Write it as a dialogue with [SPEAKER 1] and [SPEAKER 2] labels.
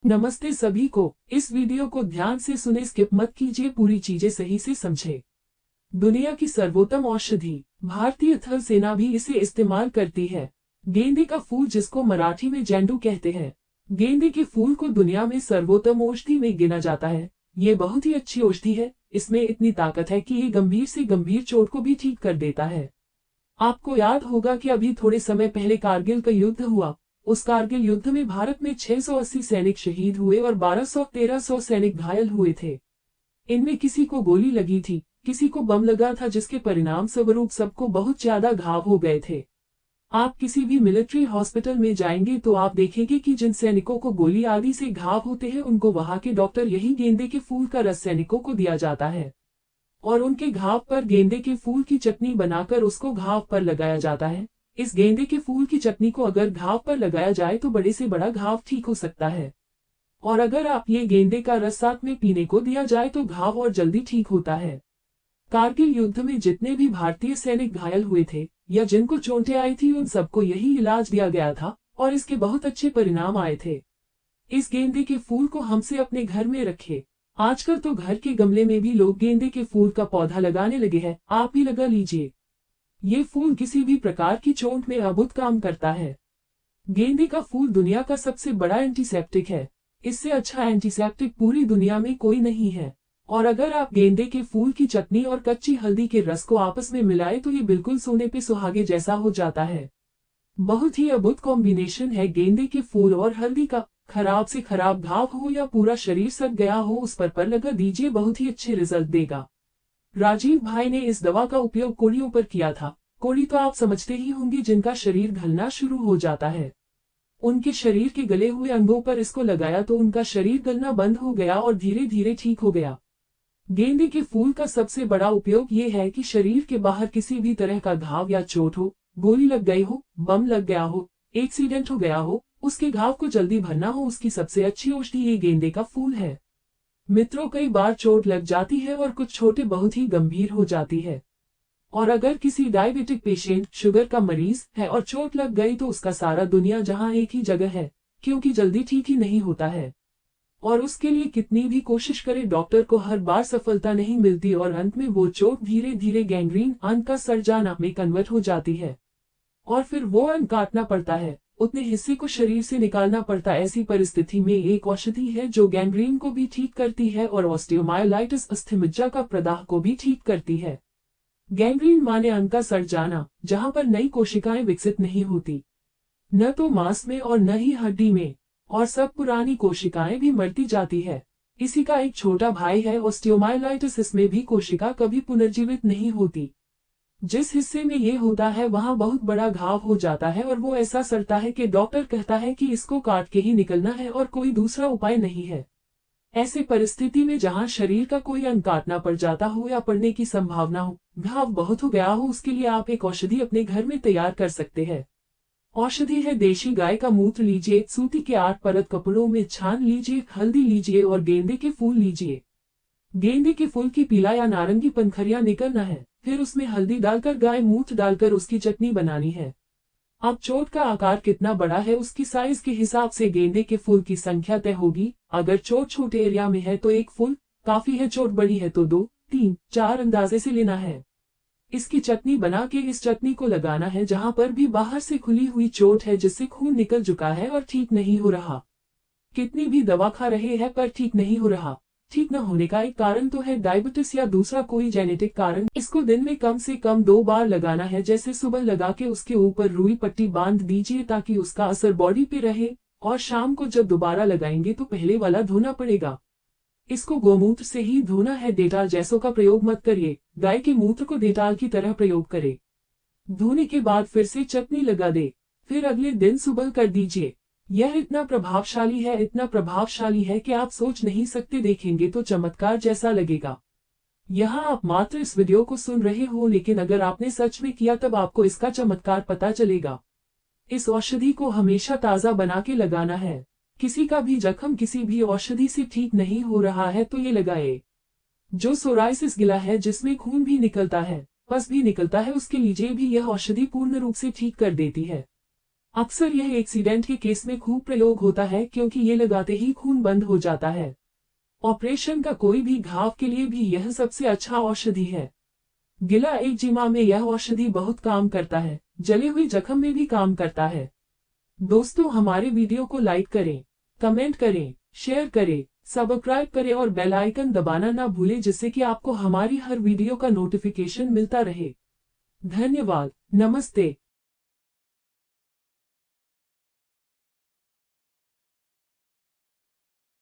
[SPEAKER 1] नमस्ते सभी को। इस वीडियो को ध्यान से सुने, स्किप मत कीजिए, पूरी चीजें सही से समझे। दुनिया की सर्वोत्तम औषधि, भारतीय थल सेना भी इसे इस्तेमाल करती है। गेंदे का फूल, जिसको मराठी में जेंडू कहते हैं, गेंदे के फूल को दुनिया में सर्वोत्तम औषधि में गिना जाता है। ये बहुत ही अच्छी औषधि है। इसमें इतनी ताकत है कि ये गंभीर से गंभीर चोट को भी ठीक कर देता है। आपको याद होगा कि अभी थोड़े समय पहले कारगिल का युद्ध हुआ। उस कारगिल युद्ध में भारत में 680 सैनिक शहीद हुए और 1200-1300 सैनिक घायल हुए थे। इनमें किसी को गोली लगी थी, किसी को बम लगा था, जिसके परिणाम स्वरूप सबको बहुत ज्यादा घाव हो गए थे। आप किसी भी मिलिट्री हॉस्पिटल में जाएंगे तो आप देखेंगे कि जिन सैनिकों को गोली आदि से घाव होते हैं, उनको वहां के डॉक्टर यही गेंदे के फूल का रस सैनिकों को दिया जाता है और उनके घाव पर गेंदे के फूल की चटनी बनाकर उसको घाव पर लगाया जाता है। इस गेंदे के फूल की चटनी को अगर घाव पर लगाया जाए तो बड़े से बड़ा घाव ठीक हो सकता है। और अगर आप ये गेंदे का रस साथ में पीने को दिया जाए तो घाव और जल्दी ठीक होता है। कारगिल युद्ध में जितने भी भारतीय सैनिक घायल हुए थे या जिनको चोटें आई थी, उन सबको यही इलाज दिया गया था और इसके बहुत अच्छे परिणाम आए थे। इस गेंदे के फूल को हमसे अपने घर में रखें। आजकल तो घर के गमले में भी लोग गेंदे के फूल का पौधा लगाने लगे हैं, आप भी लगा लीजिए। ये फूल किसी भी प्रकार की चोट में अद्भुत काम करता है। गेंदे का फूल दुनिया का सबसे बड़ा एंटीसेप्टिक है। इससे अच्छा एंटीसेप्टिक पूरी दुनिया में कोई नहीं है। और अगर आप गेंदे के फूल की चटनी और कच्ची हल्दी के रस को आपस में मिलाए तो ये बिल्कुल सोने पे सुहागे जैसा हो जाता है। बहुत ही अद्भुत कॉम्बिनेशन है गेंदे के फूल और हल्दी का। खराब से खराब घाव हो या पूरा शरीर सड़ गया हो, उस पर लगा दीजिए, बहुत ही अच्छे रिजल्ट देगा। राजीव भाई ने इस दवा का उपयोग कोड़ियों पर किया था। कोड़ी तो आप समझते ही होंगे, जिनका शरीर गलना शुरू हो जाता है। उनके शरीर के गले हुए अंगों पर इसको लगाया तो उनका शरीर गलना बंद हो गया और धीरे धीरे ठीक हो गया। गेंदे के फूल का सबसे बड़ा उपयोग ये है कि शरीर के बाहर किसी भी तरह का घाव या चोट हो, गोली लग गई हो, बम लग गया हो, एक्सीडेंट हो गया हो, उसके घाव को जल्दी भरना हो, उसकी सबसे अच्छी औषधि ये गेंदे का फूल है। मित्रों, कई बार चोट लग जाती है और कुछ छोटे बहुत ही गंभीर हो जाती है। और अगर किसी डायबिटिक पेशेंट, शुगर का मरीज है और चोट लग गई तो उसका सारा दुनिया जहां एक ही जगह है, क्योंकि जल्दी ठीक ही नहीं होता है। और उसके लिए कितनी भी कोशिश करे, डॉक्टर को हर बार सफलता नहीं मिलती और अंत में वो चोट धीरे धीरे गैंग्रीन, अंग का सड़ जाना में कन्वर्ट हो जाती है और फिर वो अंग काटना पड़ता है, उतने हिस्से को शरीर से निकालना पड़ता है। ऐसी परिस्थिति में एक औषधि है जो गैंग्रीन को भी ठीक करती है और ऑस्टियोमायोलाइटिस, अस्थिमज्जा का प्रदाह को भी ठीक करती है। गैंग्रीन माने अंग का सड़ जाना, जहां पर नई कोशिकाएं विकसित नहीं होती, न तो मांस में और न ही हड्डी में, और सब पुरानी कोशिकाएं भी मरती जाती है। इसी का एक छोटा भाई है ऑस्टियोमायोलाइटिस। इसमें भी कोशिका कभी पुनर्जीवित नहीं होती। जिस हिस्से में ये होता है वहां बहुत बड़ा घाव हो जाता है और वो ऐसा सड़ता है कि डॉक्टर कहता है कि इसको काट के ही निकलना है और कोई दूसरा उपाय नहीं है। ऐसी परिस्थिति में जहां शरीर का कोई अंग काटना पड़ जाता हो या पड़ने की संभावना हो, घाव बहुत हो गया हो, उसके लिए आप एक औषधि अपने घर में तैयार कर सकते हैं। औषधि है देशी गाय का मूत्र लीजिए, सूती के 8 परत कपड़ों में छान लीजिए, हल्दी लीजिए और गेंदे के फूल लीजिए। गेंदे के फूल की पीला या नारंगी पंखुड़ियां निकलना है, फिर उसमें हल्दी डालकर गाय मूत्र डालकर उसकी चटनी बनानी है। अब चोट का आकार कितना बड़ा है उसकी साइज के हिसाब से गेंदे के फूल की संख्या तय होगी। अगर चोट छोटे एरिया में है तो 1 फूल काफी है, चोट बड़ी है तो 2, 3, 4 अंदाजे से लेना है। इसकी चटनी बना के इस चटनी को लगाना है जहां पर भी बाहर से खुली हुई चोट है, जिससे खून निकल चुका है और ठीक नहीं हो रहा। कितनी भी दवा खा रहे हैं पर ठीक नहीं हो रहा। ठीक न होने का एक कारण तो है डायबिटीज या दूसरा कोई जेनेटिक कारण। इसको दिन में कम से कम 2 बार लगाना है, जैसे सुबह लगा के उसके ऊपर रुई पट्टी बांध दीजिए ताकि उसका असर बॉडी पे रहे, और शाम को जब दोबारा लगाएंगे तो पहले वाला धोना पड़ेगा। इसको गोमूत्र से ही धोना है, डेटाल जैसों का प्रयोग मत करिए। गाय के मूत्र को डेटाल की तरह प्रयोग करें। धोने के बाद फिर से चटनी लगा दे, फिर अगले दिन सुबह कर दीजिए। यह इतना प्रभावशाली है, इतना प्रभावशाली है कि आप सोच नहीं सकते, देखेंगे तो चमत्कार जैसा लगेगा। यहाँ आप मात्र इस वीडियो को सुन रहे हो, लेकिन अगर आपने सच में किया तब आपको इसका चमत्कार पता चलेगा। इस औषधि को हमेशा ताजा बना के लगाना है। किसी का भी जख्म किसी भी औषधि से ठीक नहीं हो रहा है तो ये लगाए। जो सोराइसिस गिला है, जिसमें खून भी निकलता है, पस भी निकलता है, उसके लिए भी यह औषधि पूर्ण रूप से ठीक कर देती है। अक्सर यह एक्सीडेंट के केस में खूब प्रयोग होता है क्योंकि ये लगाते ही खून बंद हो जाता है। ऑपरेशन का कोई भी घाव के लिए भी यह सबसे अच्छा औषधि है। गिला एक्जिमा में यह औषधि बहुत काम करता है, जले हुए जख्म में भी काम करता है। दोस्तों, हमारे वीडियो को लाइक करें, कमेंट करें, शेयर करें, सब्सक्राइब करें और बेल आइकन दबाना ना भूलें जिससे कि आपको हमारी हर वीडियो का नोटिफिकेशन मिलता रहे। धन्यवाद। नमस्ते।